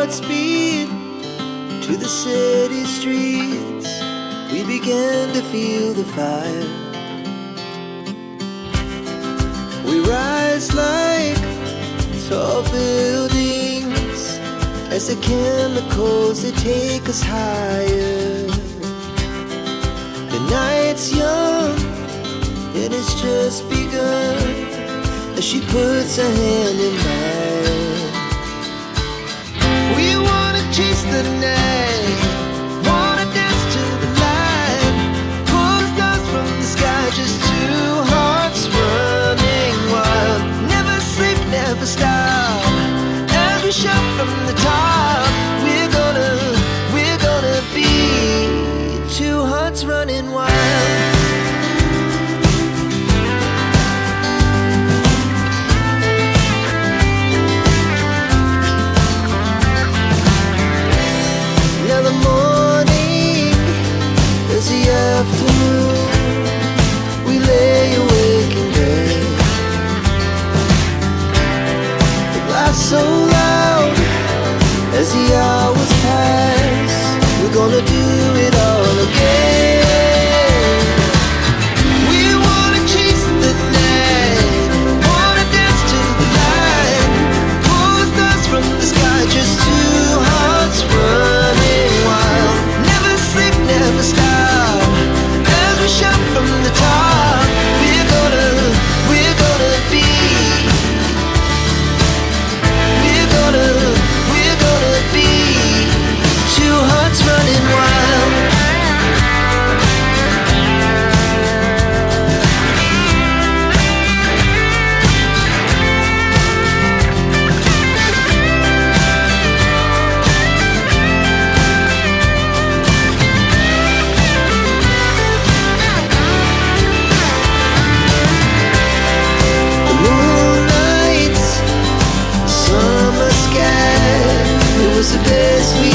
hearts beat to the city streets. We began to feel the fire. We rise like tall buildings as the chemicals, they take us higher. The night's young and it's just begun as she puts her hand in mine. We wanna chase the night, wanna dance to the light, pull the stars from the sky, just two hearts running wild. Never sleep, never stop, as we shout from the top. We're gonna be two hearts running wild. Afternoon, we lay awake in bed. It laughs so loud as the hours pass. We're gonna do it all again. We wanna chase the night, wanna dance to the light, pull the stars from the sky, just two hearts running wild. Never sleep, never stop, shout from the top. We're gonna be, we're gonna be two hearts running wild. The best we